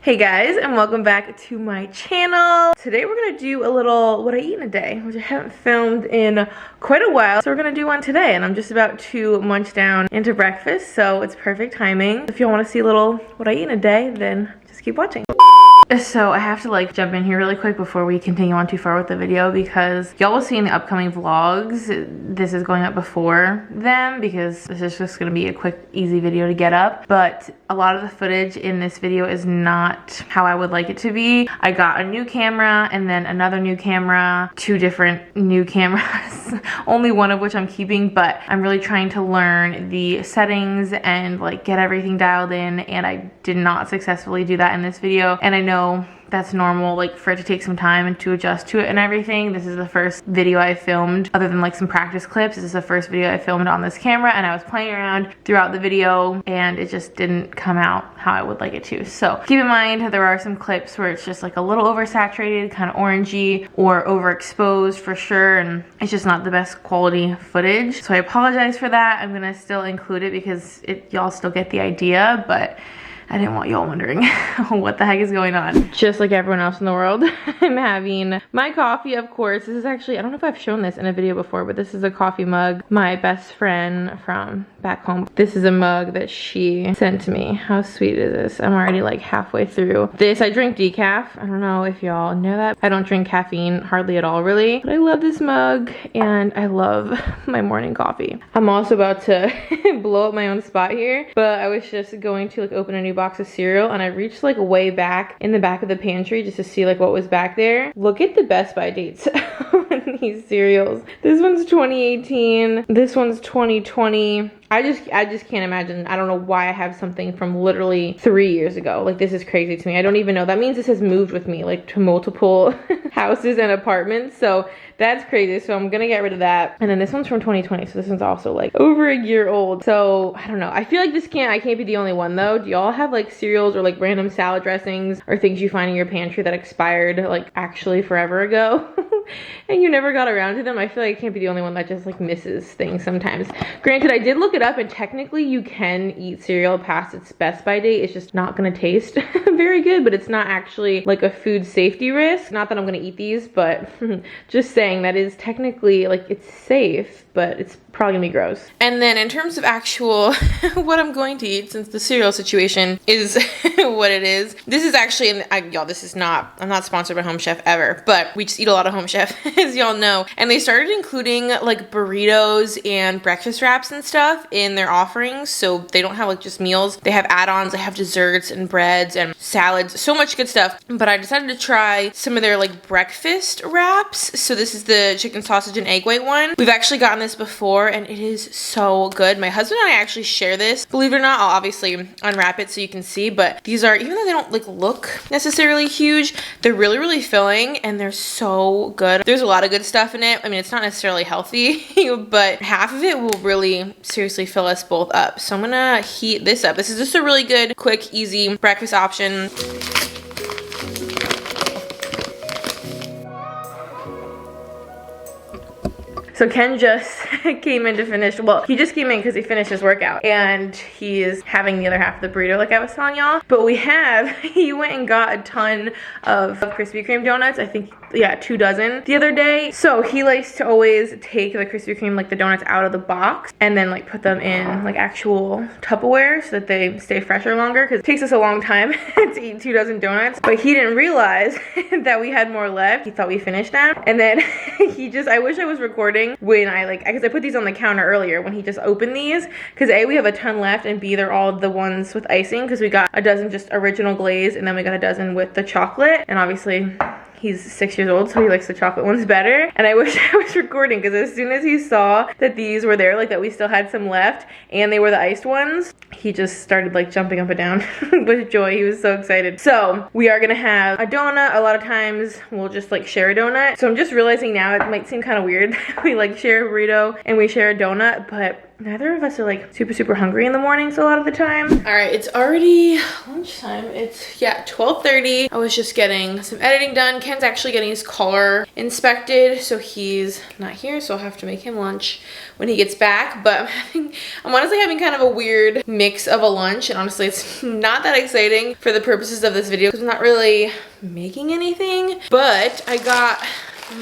Hey guys, and welcome back to my channel. Today we're gonna do a little what I eat in a day, which I haven't filmed in quite a while. So we're gonna do one today, and I'm just about to munch down into breakfast, so it's perfect timing. If you want to see a little what I eat in a day, then just keep watching. So I have to like jump in here really quick before we continue on too far with the video, because y'all will see in the upcoming vlogs, this is going up before them because this is just gonna be a quick, easy video to get up. But a lot of the footage in this video is not how I would like it to be. I got a new camera and then another new camera, two different new cameras, only one of which I'm keeping, but I'm really trying to learn the settings and like get everything dialed in, and I did not successfully do that in this video. And I know that's normal, like for it to take some time and to adjust to it and everything. This is the first video I filmed, other than like some practice clips. This is the first video I filmed on this camera, and I was playing around throughout the video and it just didn't come out how I would like it to. So keep in mind there are some clips where it's just like a little oversaturated, kind of orangey, or overexposed for sure, and it's just not the best quality footage. So I apologize for that. I'm gonna still include it because y'all still get the idea, but I didn't want y'all wondering what the heck is going on. Just like everyone else in the world, I'm having my coffee, of course. This is actually, I don't know if I've shown this in a video before, but this is a coffee mug my best friend from back home. This is a mug that she sent to me. How sweet is this? I'm already like halfway through this. I drink decaf. I don't know if y'all know that. I don't drink caffeine hardly at all, really. But I love this mug and I love my morning coffee. I'm also about to blow up my own spot here, but I was just going to like open a new box of cereal, and I reached like way back in the back of the pantry just to see like what was back there. Look at the Best By dates on these cereals. This one's 2018, this one's 2020. I just can't imagine. I don't know why I have something from literally 3 years ago. Like, this is crazy to me. I don't even know. That means this has moved with me like to multiple houses and apartments. So that's crazy. So I'm gonna get rid of that. And then this one's from 2020. So this one's also like over a year old. So I don't know. I feel like I can't be the only one though. Do y'all have like cereals or like random salad dressings or things you find in your pantry that expired like actually forever ago? And you never got around to them? I feel like I can't be the only one that just like misses things sometimes. Granted, I did look it up, and technically you can eat cereal past its Best By date. It's just not gonna taste very good, but it's not actually like a food safety risk. Not that I'm gonna eat these, but just saying that is technically like it's safe, but it's probably gonna be gross. And then in terms of actual what I'm going to eat, since the cereal situation is what it is, this is actually, y'all, this is not, I'm not sponsored by Home Chef ever, but we just eat a lot of Home Chef, as y'all know, and they started including like burritos and breakfast wraps and stuff in their offerings. So they don't have like just meals, they have add-ons, they have desserts and breads and salads, so much good stuff. But I decided to try some of their like breakfast wraps. So this is the chicken sausage and egg white one. We've actually gotten this before and it is so good. My husband and I actually share this. Believe it or not, I'll obviously unwrap it so you can see, but these are, even though they don't like look necessarily huge, they're really, really filling and they're so good. There's a lot of good stuff in it. I mean, it's not necessarily healthy, but half of it will really seriously fill us both up. So I'm gonna heat this up. This is just a really good, quick, easy breakfast option. So Ken just came in to finish, well, he just came in because he finished his workout and he is having the other half of the burrito like I was telling y'all. But he went and got a ton of Krispy Kreme donuts. I think, yeah, 2 dozen the other day. So he likes to always take the Krispy Kreme, like the donuts out of the box and then like put them in like actual Tupperware so that they stay fresher longer, because it takes us a long time to eat 2 dozen donuts. But he didn't realize that we had more left. He thought we finished them. And then I wish I was recording when because I put these on the counter earlier when he just opened these, because A, we have a ton left, and B, they're all the ones with icing, because we got a dozen just original glaze and then we got a dozen with the chocolate. And obviously he's 6 years old, so he likes the chocolate ones better. And I wish I was recording, because as soon as he saw that these were there, like that we still had some left and they were the iced ones, he just started like jumping up and down with joy. He was so excited. So we are gonna have a donut. A lot of times we'll just like share a donut. So I'm just realizing now it might seem kind of weird we like share a burrito and we share a donut, but neither of us are like super hungry in the mornings a lot of the time. All right, it's already lunchtime. It's, yeah, 12:30. I was just getting some editing done. Ken's actually getting his car inspected, so he's not here, so I'll have to make him lunch when he gets back. But I'm honestly having kind of a weird mix of a lunch, and honestly it's not that exciting for the purposes of this video because I'm not really making anything. But I got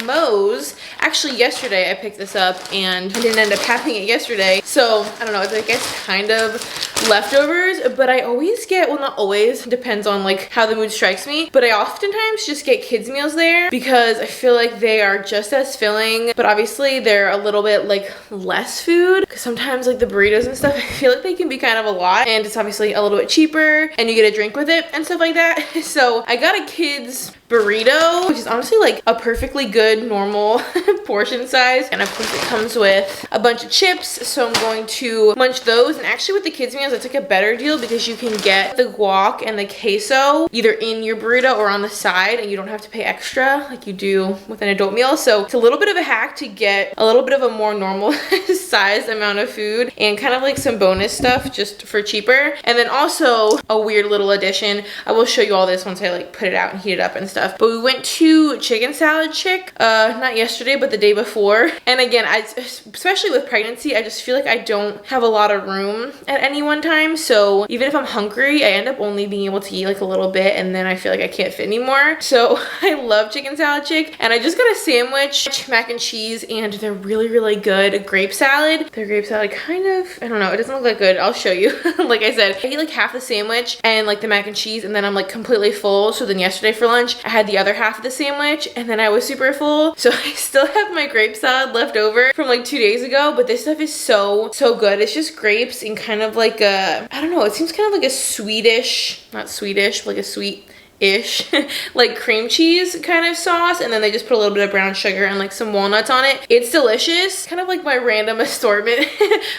Moe's. Actually yesterday I picked this up and I didn't end up having it yesterday, so I don't know, it's, I guess, kind of leftovers. But I always get, well, not always, depends on like how the mood strikes me, but I oftentimes just get kids meals there because I feel like they are just as filling, but obviously they're a little bit like less food, because sometimes like the burritos and stuff, I feel like they can be kind of a lot, and it's obviously a little bit cheaper and you get a drink with it and stuff like that. So I got a kids burrito, which is honestly like a perfectly good normal portion size, and of course it comes with a bunch of chips, so I'm going to munch those. And actually with the kids meals I took a better deal because you can get the guac and the queso either in your burrito or on the side, and you don't have to pay extra like you do with an adult meal. So it's a little bit of a hack to get a little bit of a more normal sized amount of food and kind of like some bonus stuff just for cheaper. And then also a weird little addition, I will show you all this once I like put it out and heat it up and stuff, but we went to Chicken Salad Chick not yesterday but the day before. And again, especially with pregnancy, I just feel like I don't have a lot of room at any one time, so even if I'm hungry I end up only being able to eat like a little bit, and then I feel like I can't fit anymore. So I love Chicken Salad Chick, and I just got a sandwich, mac and cheese, and they're really good grape salad. Their grape salad kind of, I don't know, it doesn't look that good. I'll show you. Like I said, I eat like half the sandwich and like the mac and cheese, and then I'm like completely full. So then yesterday for lunch I had the other half of the sandwich and then I was super full, so I still have my grape salad left over from like 2 days ago. But this stuff is so good. It's just grapes and kind of like a, I don't know, it seems kind of like a Swedish, not Swedish, but like a sweet ish like cream cheese kind of sauce, and then they just put a little bit of brown sugar and like some walnuts on it. It's delicious. Kind of like my random assortment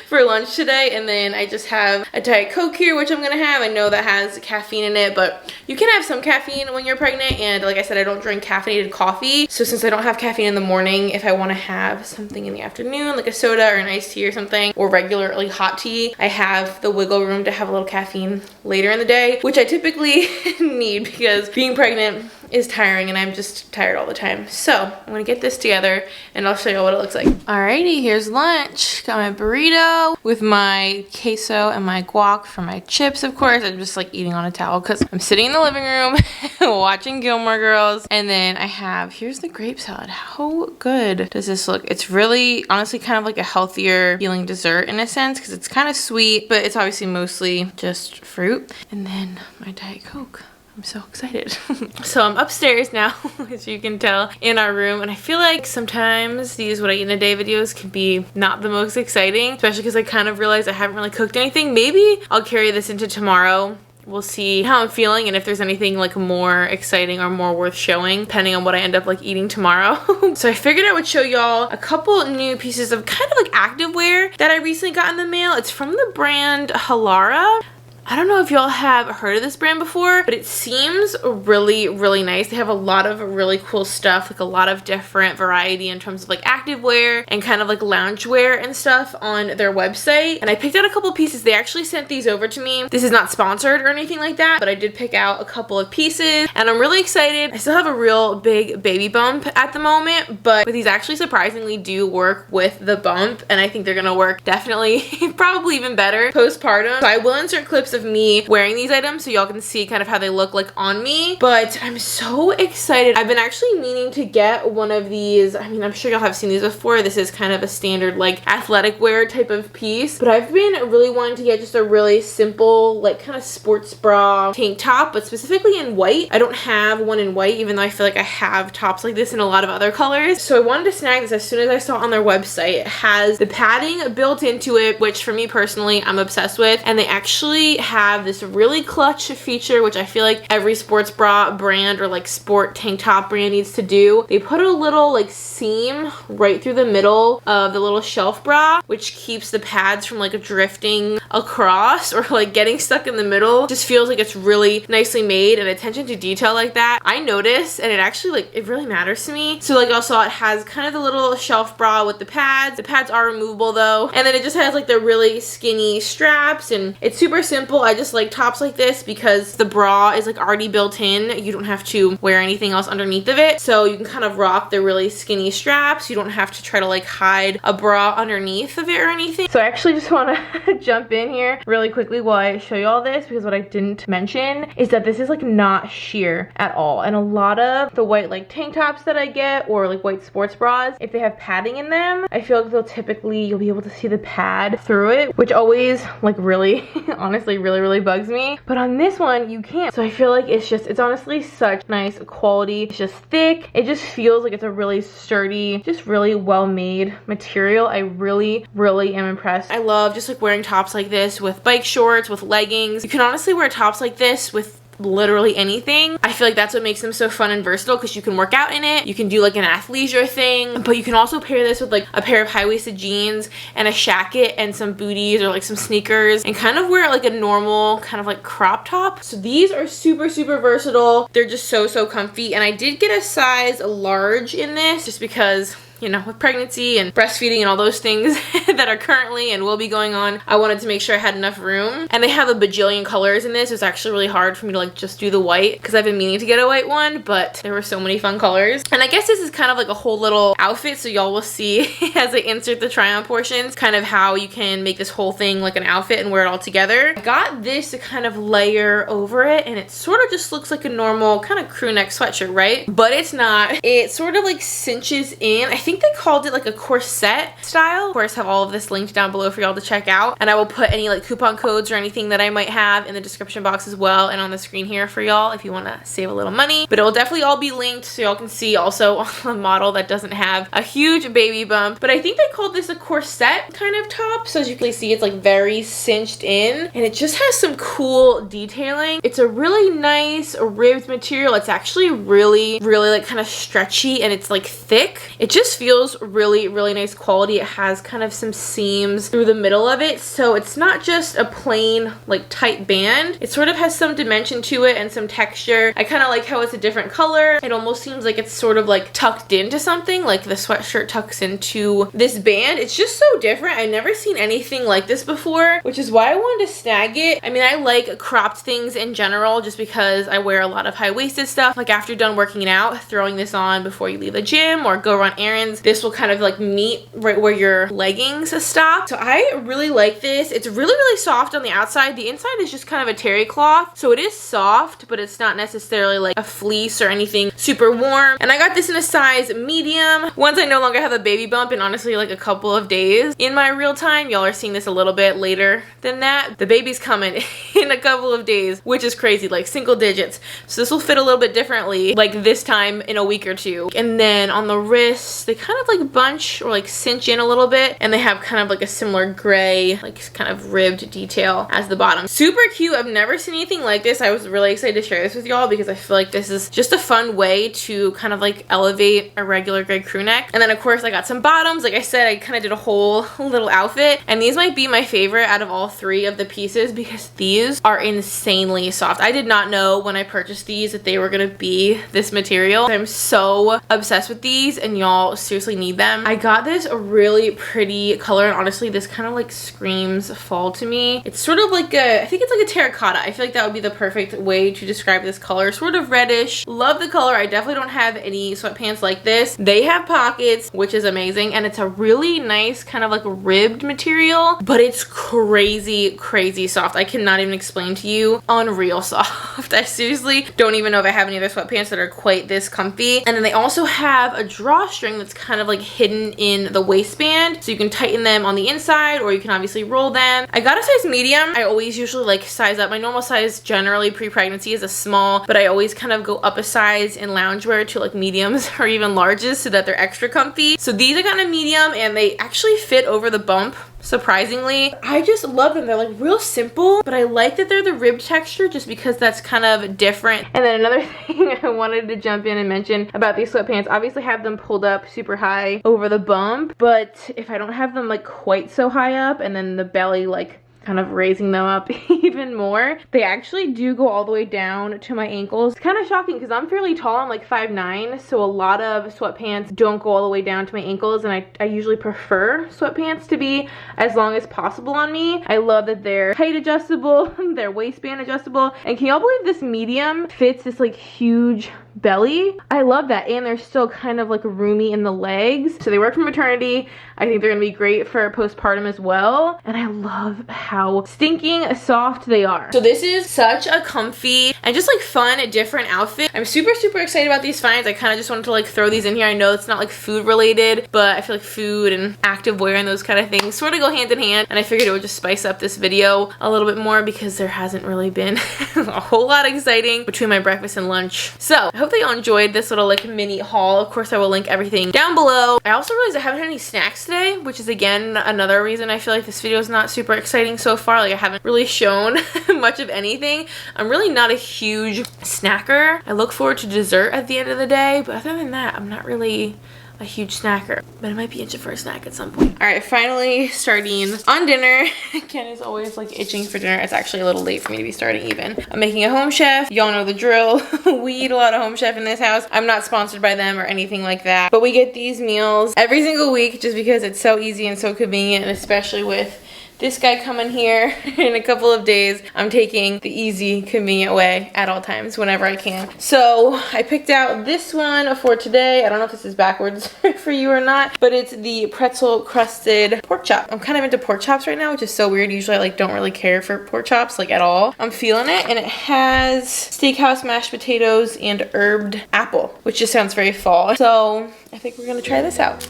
for lunch today. And then I just have a Diet Coke here, which I'm gonna have. I know that has caffeine in it, but you can have some caffeine when you're pregnant, and like I said, I don't drink caffeinated coffee, so since I don't have caffeine in the morning, if I want to have something in the afternoon like a soda or an iced tea or something, or regular like hot tea, I have the wiggle room to have a little caffeine later in the day, which I typically need because being pregnant is tiring and I'm just tired all the time. So I'm gonna get this together and I'll show you what it looks like. Alrighty, here's lunch. Got my burrito with my queso and my guac for my chips, of course. I'm just like eating on a towel because I'm sitting in the living room watching Gilmore Girls. And then I have, here's the grape salad. How good does this look? It's really, honestly, kind of like a healthier feeling dessert in a sense because it's kind of sweet, but it's obviously mostly just fruit. And then my Diet Coke. I'm so excited. So I'm upstairs now, as you can tell, in our room, and I feel like sometimes these what I eat in a day videos can be not the most exciting, especially because I kind of realized I haven't really cooked anything. Maybe I'll carry this into tomorrow. We'll see how I'm feeling and if there's anything like more exciting or more worth showing, depending on what I end up like eating tomorrow. So I figured I would show y'all a couple new pieces of kind of like activewear that I recently got in the mail. It's from the brand Halara. I don't know if y'all have heard of this brand before, but it seems really nice. They have a lot of really cool stuff, like a lot of different variety in terms of like activewear and kind of like loungewear and stuff on their website. And I picked out a couple pieces. They actually sent these over to me. This is not sponsored or anything like that, but I did pick out a couple of pieces and I'm really excited. I still have a real big baby bump at the moment, but these actually surprisingly do work with the bump, and I think they're gonna work definitely, probably even better postpartum. So I will insert clips of me wearing these items so y'all can see kind of how they look like on me, but I'm so excited. I've been actually meaning to get one of these. I mean, I'm sure y'all have seen these before. This is kind of a standard like athletic wear type of piece, but I've been really wanting to get just a really simple like kind of sports bra tank top, but specifically in white. I don't have one in white, even though I feel like I have tops like this in a lot of other colors. So I wanted to snag this as soon as I saw it on their website. It has the padding built into it, which for me personally I'm obsessed with, and they actually have this really clutch feature, which I feel like every sports bra brand or like sport tank top brand needs to do. They put a little like seam right through the middle of the little shelf bra, which keeps the pads from like drifting across or like getting stuck in the middle. Just feels like it's really nicely made, and attention to detail like that I notice, and it actually like it really matters to me. So like also it has kind of the little shelf bra with the pads. The pads are removable though, and then it just has like the really skinny straps, and it's super simple. I just like tops like this because the bra is like already built in. You don't have to wear anything else underneath of it, so you can kind of rock the really skinny straps. You don't have to try to like hide a bra underneath of it or anything. So I actually just want to jump in here really quickly while I show you all this, because what I didn't mention is that this is like not sheer at all. And a lot of the white like tank tops that I get, or like white sports bras, if they have padding in them, I feel like they'll typically, you'll be able to see the pad through it, which always like really honestly really bugs me. But on this one you can't. So I feel like it's honestly such nice quality. It's just thick. It just feels like it's a really sturdy, just really well made material. I really am impressed. I love just like wearing tops like this with bike shorts, with leggings. You can honestly wear tops like this with literally anything. I feel like that's what makes them so fun and versatile, because you can work out in it, you can do like an athleisure thing, but you can also pair this with like a pair of high-waisted jeans and a shacket and some booties or like some sneakers, and kind of wear like a normal kind of like crop top. So these are super versatile. They're just so comfy, and I did get a size large in this just because, you know, with pregnancy and breastfeeding and all those things that are currently and will be going on, I wanted to make sure I had enough room. And they have a bajillion colors in this. It was actually really hard for me to like just do the white, because I've been meaning to get a white one, but there were so many fun colors. And I guess this is kind of like a whole little outfit, so y'all will see as I insert the try on portions kind of how you can make this whole thing like an outfit and wear it all together. I got this to kind of layer over it, and it sort of just looks like a normal kind of crew neck sweatshirt, right? But it's not. It sort of like cinches in. I think they called it like a corset style. Of course, have all of this linked down below for y'all to check out, and I will put any like coupon codes or anything that I might have in the description box as well, and on the screen here for y'all if you want to save a little money. But it will definitely all be linked so y'all can see also on a model that doesn't have a huge baby bump. But I think they called this a corset kind of top, so as you can see it's like very cinched in, and it just has some cool detailing. It's a really nice ribbed material. It's actually really like kind of stretchy, and it's like thick. It just feels really nice quality. It has kind of some seams through the middle of it, so it's not just a plain like tight band. It sort of has some dimension to it and some texture. I kind of like how it's a different color. It almost seems like it's sort of like tucked into something, like the sweatshirt tucks into this band. It's just so different. I've never seen anything like this before, which is why I wanted to snag it. I mean, I like cropped things in general just because I wear a lot of high-waisted stuff. Like after you're done working out, throwing this on before you leave the gym or go run errands, this will kind of like meet right where your leggings stop. So I really like this. It's really soft on the outside. The inside is just kind of a terry cloth, so it is soft, but it's not necessarily like a fleece or anything super warm. And I got this in a size medium. Once I no longer have a baby bump, and honestly like a couple of days in my real time, y'all are seeing this a little bit later than that. The baby's coming in a couple of days, which is crazy, like single digits. So this will fit a little bit differently like this time in a week or two. And then on the wrists, they kind of like bunch or like cinch in a little bit, and they have kind of like a similar gray like kind of ribbed detail as the bottom. Super cute. I've never seen anything like this. I was really excited to share this with y'all because I feel like this is just a fun way to kind of like elevate a regular gray crew neck. And then of course I got some bottoms. Like I said, I kind of did a whole little outfit, and these might be my favorite out of all three of the pieces because these are insanely soft. I did not know when I purchased these that they were gonna be this material. I'm so obsessed with these, and y'all seriously need them. I got this a really pretty color, and honestly this kind of like screams fall to me. It's sort of like I think it's like a terracotta. I feel like that would be the perfect way to describe this color. Sort of reddish. Love the color. I definitely don't have any sweatpants like this. They have pockets, which is amazing, and it's a really nice kind of like ribbed material, but it's crazy soft. I cannot even explain to you. Unreal soft. I seriously don't even know if I have any other sweatpants that are quite this comfy. And then they also have a drawstring that's kind of like hidden in the waistband, so you can tighten them on the inside, or you can obviously roll them. I got a size medium. I always usually like size up. My normal size generally pre-pregnancy is a small, but I always kind of go up a size in loungewear to like mediums or even larges so that they're extra comfy. So these I got in a medium, and they actually fit over the bump surprisingly. I just love them. They're like real simple, but I like that they're the ribbed texture just because that's kind of different. And then another thing I wanted to jump in and mention about these sweatpants, obviously have them pulled up super high over the bump, but if I don't have them like quite so high up and then the belly like kind of raising them up even more, they actually do go all the way down to my ankles. It's kind of shocking because I'm fairly tall. I'm like 5'9", so a lot of sweatpants don't go all the way down to my ankles, and I usually prefer sweatpants to be as long as possible on me. I love that they're height adjustable, they're waistband adjustable, and can y'all believe this medium fits this like huge belly? I love that, and they're still kind of like roomy in the legs. So they work for maternity. I think they're gonna be great for postpartum as well, and I love how stinking soft they are. So this is such a comfy and just like fun, different outfit. I'm super excited about these finds. I kind of just wanted to like throw these in here. I know it's not like food related, but I feel like food and activewear and those kind of things sort of go hand in hand, and I figured it would just spice up this video a little bit more because there hasn't really been a whole lot exciting between my breakfast and lunch. So I hope that y'all enjoyed this little like mini haul. Of course, I will link everything down below. I also realized I haven't had any snacks today, which is again another reason I feel like this video is not super exciting so far. Like I haven't really shown much of anything. I'm really not a huge snacker. I look forward to dessert at the end of the day, but other than that, I'm not really a huge snacker, but I might be itching for a snack at some point. All right, finally starting on dinner. Ken is always like itching for dinner. It's actually a little late for me to be starting even. I'm making a Home Chef. Y'all know the drill. We eat a lot of Home Chef in this house. I'm not sponsored by them or anything like that, but we get these meals every single week just because it's so easy and so convenient, and especially with this guy coming here in a couple of days, I'm taking the easy, convenient way at all times whenever I can. So I picked out this one for today. I don't know if this is backwards for you or not, but it's the pretzel crusted pork chop. I'm kind of into pork chops right now, which is so weird. Usually I like don't really care for pork chops like at all. I'm feeling it, and it has steakhouse mashed potatoes and herbed apple, which just sounds very fall. So I think we're gonna try this out.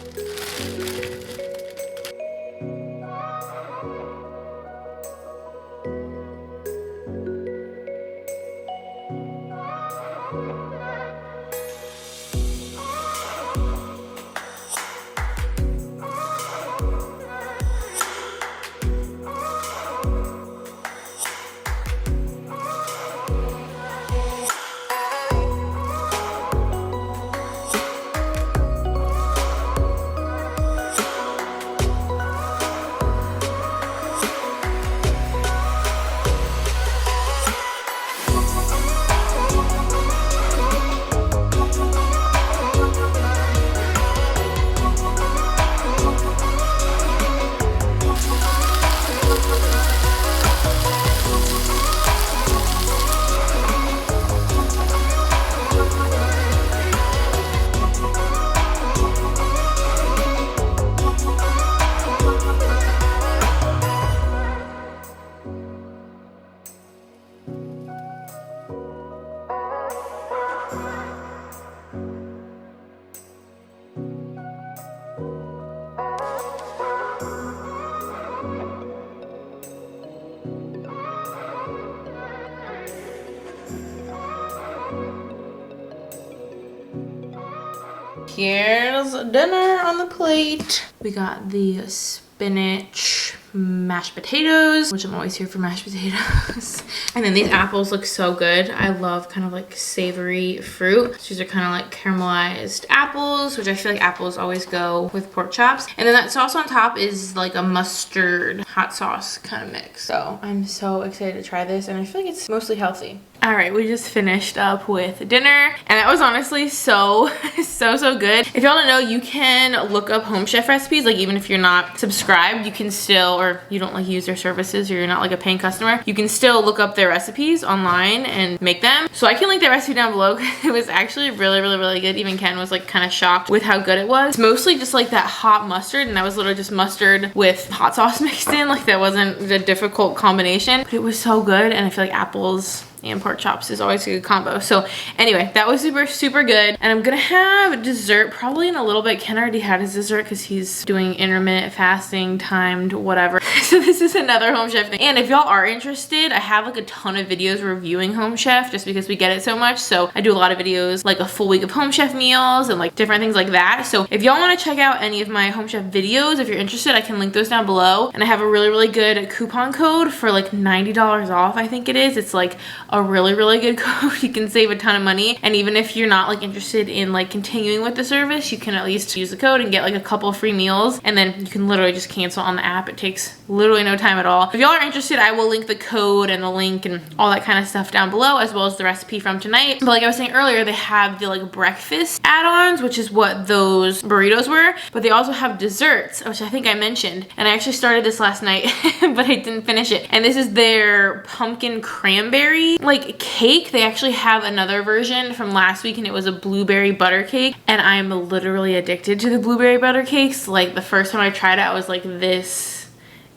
Here's dinner on the plate. We got the spinach mashed potatoes, which I'm always here for mashed potatoes. And then these apples look so good. I love kind of like savory fruit. These are kind of like caramelized apples, which I feel like apples always go with pork chops. And then that sauce on top is like a mustard hot sauce kind of mix. So I'm so excited to try this, and I feel like it's mostly healthy. All right, we just finished up with dinner, and that was honestly so good. If y'all don't know, you can look up Home Chef recipes. Like even if you're not subscribed, you can still, or you don't like use their services, or you're not like a paying customer, you can still look up their recipes online and make them. So I can link that recipe down below. It was actually really good. Even Ken was like kind of shocked with how good it was. It's mostly just like that hot mustard, and that was literally just mustard with hot sauce mixed in. Like that wasn't a difficult combination, but it was so good. And I feel like apples and pork chops is always a good combo. So anyway, that was super good. And I'm gonna have dessert probably in a little bit. Ken already had his dessert because he's doing intermittent fasting, timed, whatever. So this is another Home Chef thing. And if y'all are interested, I have like a ton of videos reviewing Home Chef just because we get it so much. So I do a lot of videos, like a full week of Home Chef meals and like different things like that. So if y'all want to check out any of my Home Chef videos, if you're interested, I can link those down below. And I have a really good coupon code for like $90 off, I think it is. It's like a really good code. You can save a ton of money. And even if you're not like interested in like continuing with the service, you can at least use the code and get like a couple of free meals. And then you can literally just cancel on the app. It takes literally no time at all. If y'all are interested, I will link the code and the link and all that kind of stuff down below, as well as the recipe from tonight. But like I was saying earlier, they have the like breakfast add-ons, which is what those burritos were, but they also have desserts, which I think I mentioned. And I actually started this last night, but I didn't finish it. And this is their pumpkin cranberry like cake. They actually have another version from last week, and it was a blueberry butter cake. And I'm literally addicted to the blueberry butter cakes. Like the first time I tried it, I was like, this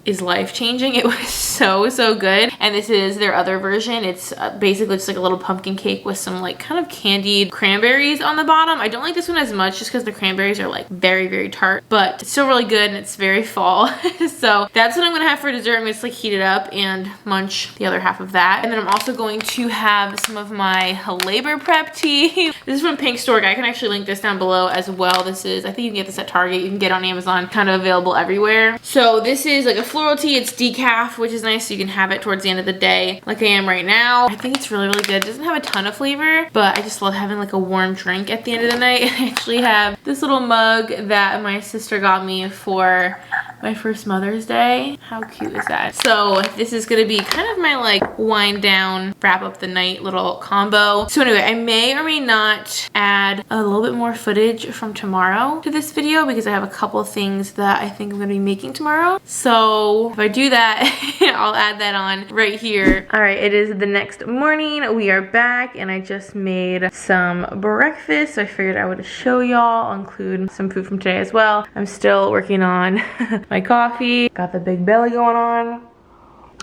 is life-changing. It was so good. And this is their other version. It's basically just like a little pumpkin cake with some like kind of candied cranberries on the bottom. I don't like this one as much just because the cranberries are like very tart, but it's still really good and it's very fall. So that's what I'm gonna have for dessert. I'm gonna just like heat it up and munch the other half of that. And then I'm also going to have some of my labor prep tea. This is from Pink Stork. I can actually link this down below as well. This is, I think you can get this at Target. You can get it on Amazon, kind of available everywhere. So this is like a floral tea. It's decaf, which is nice, so you can have it towards the end of the day like I am right now. I think it's really good. It doesn't have a ton of flavor, but I just love having like a warm drink at the end of the night. I actually have this little mug that my sister got me for my first Mother's Day. How cute is that? So this is gonna be kind of my like wind down, wrap up the night little combo. So anyway, I may or may not add a little bit more footage from tomorrow to this video because I have a couple of things that I think I'm gonna be making tomorrow. So if I do that, I'll add that on right here. All right, it is the next morning. We are back and I just made some breakfast. So I figured I would show y'all. I'll include some food from today as well. I'm still working on my coffee. Got the big belly going on.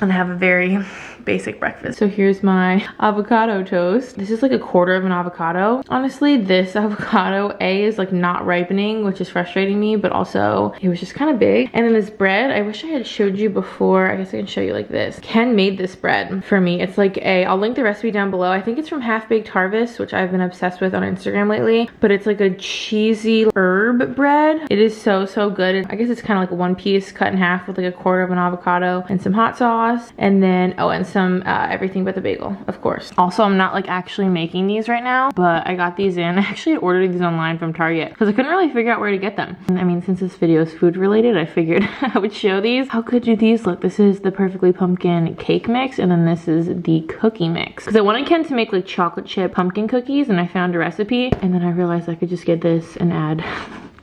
And I have a very basic breakfast. So here's my avocado toast. This is like a quarter of an avocado. Honestly, this avocado is like not ripening, which is frustrating me, but also it was just kind of big. And then this bread, I wish I had showed you before. I guess I can show you like this. Ken made this bread for me. It's like I'll link the recipe down below. I think it's from Half Baked Harvest, which I've been obsessed with on Instagram lately, but it's like a cheesy herb bread. It is so good. I guess it's kind of like a one piece cut in half with like a quarter of an avocado and some hot sauce. And then, oh, and some everything but the bagel, of course. Also, I'm not like actually making these right now, but I got these in. I actually ordered these online from Target because I couldn't really figure out where to get them. And I mean, since this video is food related, I figured I would show these. How good do these look? This is the Perfectly Pumpkin cake mix, and then this is the cookie mix. Because I wanted Ken to make like chocolate chip pumpkin cookies, and I found a recipe, and then I realized I could just get this and add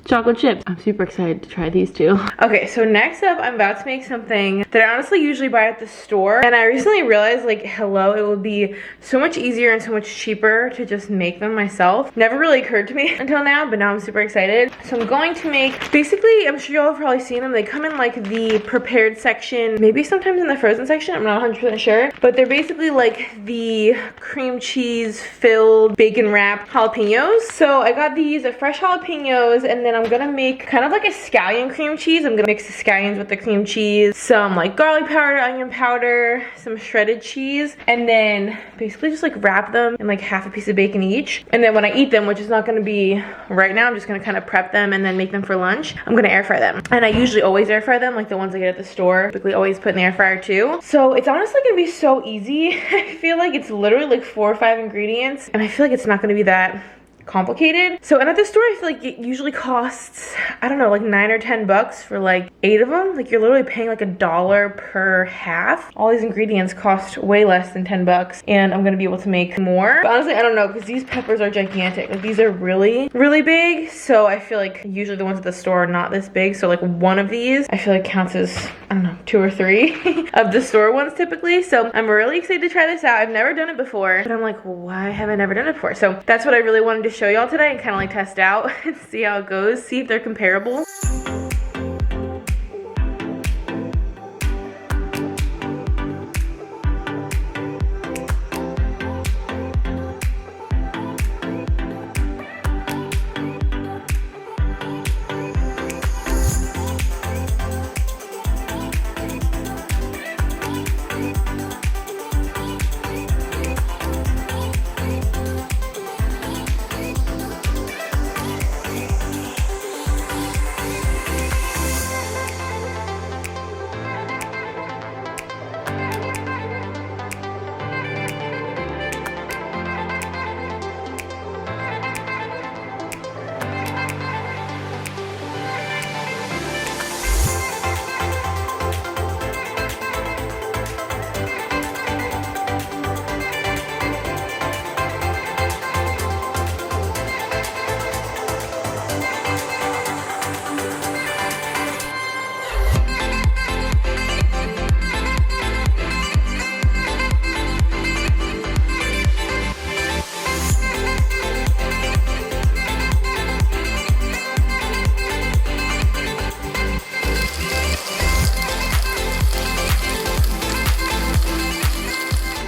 chocolate chips. I'm super excited to try these too. Okay, so next up, I'm about to make something that I honestly usually buy at the store. And I recently realized, like, hello, it would be so much easier and so much cheaper to just make them myself. Never really occurred to me until now, but now I'm super excited. So I'm going to make, basically, I'm sure y'all have probably seen them. They come in like the prepared section, maybe sometimes in the frozen section. I'm not 100% sure, but they're basically like the cream cheese filled bacon wrapped jalapenos. So I got these fresh jalapenos, and then I'm gonna make kind of like a scallion cream cheese. I'm gonna mix the scallions with the cream cheese, some like garlic powder, onion powder, some shredded cheese, and then basically just like wrap them in like half a piece of bacon each. And then when I eat them, which is not gonna be right now, I'm just gonna kind of prep them and then make them for lunch. I'm gonna air fry them. And I usually always air fry them, like the ones I get at the store. Typically always put in the air fryer too. So it's honestly gonna be so easy. I feel like it's literally like 4 or 5 ingredients, and I feel like it's not gonna be that complicated. So, and at the store, I feel like it usually costs, I don't know, like 9 or 10 bucks for like 8 of them. Like you're literally paying like $1 per half. All these ingredients cost way less than 10 bucks, and I'm gonna be able to make more. But honestly, I don't know, because these peppers are gigantic. Like these are really big. So I feel like usually the ones at the store are not this big. So like one of these, I feel like counts as, I don't know, 2 or 3 of the store ones typically. So I'm really excited to try this out. I've never done it before, but I'm like, why have I never done it before? So that's what I really wanted to show y'all today and kind of like test out and see how it goes, see if they're comparable.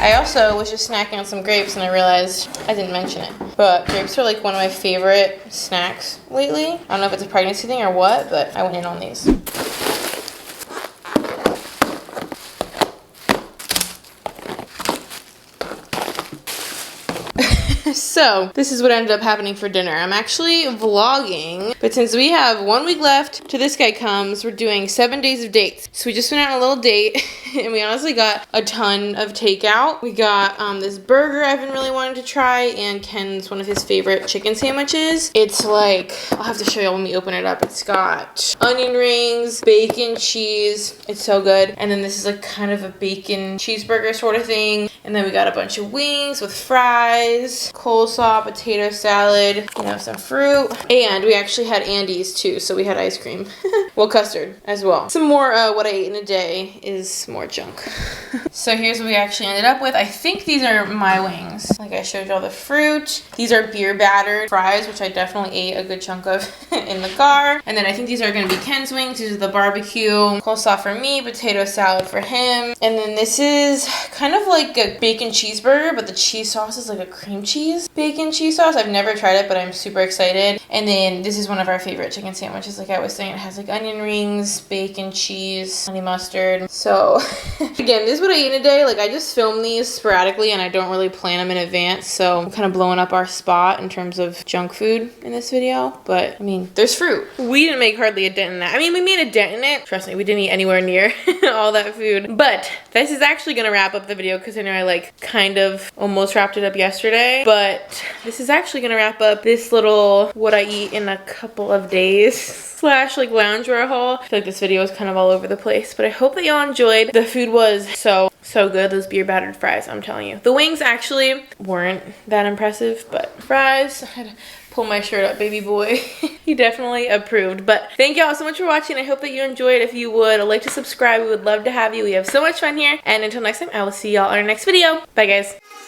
I also was just snacking on some grapes and I realized I didn't mention it. But grapes are like one of my favorite snacks lately. I don't know if it's a pregnancy thing or what, but I went in on these. So, this is what ended up happening for dinner. I'm actually vlogging, but since we have 1 week left till this guy comes, we're doing 7 days of dates. So we just went on a little date, and we honestly got a ton of takeout. We got this burger I've been really wanting to try, and Ken's one of his favorite chicken sandwiches. It's like, I'll have to show you when we open it up. It's got onion rings, bacon, cheese. It's so good. And then this is like kind of a bacon cheeseburger sort of thing. And then we got a bunch of wings with fries, coleslaw, potato salad, you know, some fruit. And we actually had Andes too, so we had ice cream. Well, custard as well. Some more what I ate in a day is more junk. So here's what we actually ended up with. I think these are my wings. Like I showed you all the fruit. These are beer battered fries, which I definitely ate a good chunk of in the car. And then I think these are gonna be Ken's wings. These are the barbecue. Coleslaw for me, potato salad for him. And then this is kind of like a bacon cheeseburger, but the cheese sauce is like a cream cheese bacon cheese sauce. I've never tried it, but I'm super excited. And then this is one of our favorite chicken sandwiches. Like I was saying, it has like onion rings, bacon, cheese, honey mustard. So again, this is what I eat in a day. Like I just film these sporadically and I don't really plan them in advance. So I'm kind of blowing up our spot in terms of junk food in this video. But I mean, there's fruit. We didn't make hardly a dent in that. I mean, we made a dent in it. Trust me, we didn't eat anywhere near all that food. But this is actually gonna wrap up the video because I know I like kind of almost wrapped it up yesterday. But this is actually gonna wrap up this little what I eat in a couple of days slash like loungewear haul. I feel like this video is kind of all over the place, but I hope that y'all enjoyed. The food was so good. Those beer battered fries, I'm telling you. The wings actually weren't that impressive, but fries, I had to pull my shirt up, baby boy. He definitely approved. But thank y'all so much for watching. I hope that you enjoyed. If you would like to subscribe, we would love to have you. We have so much fun here. And until next time, I will see y'all on our next video. Bye guys.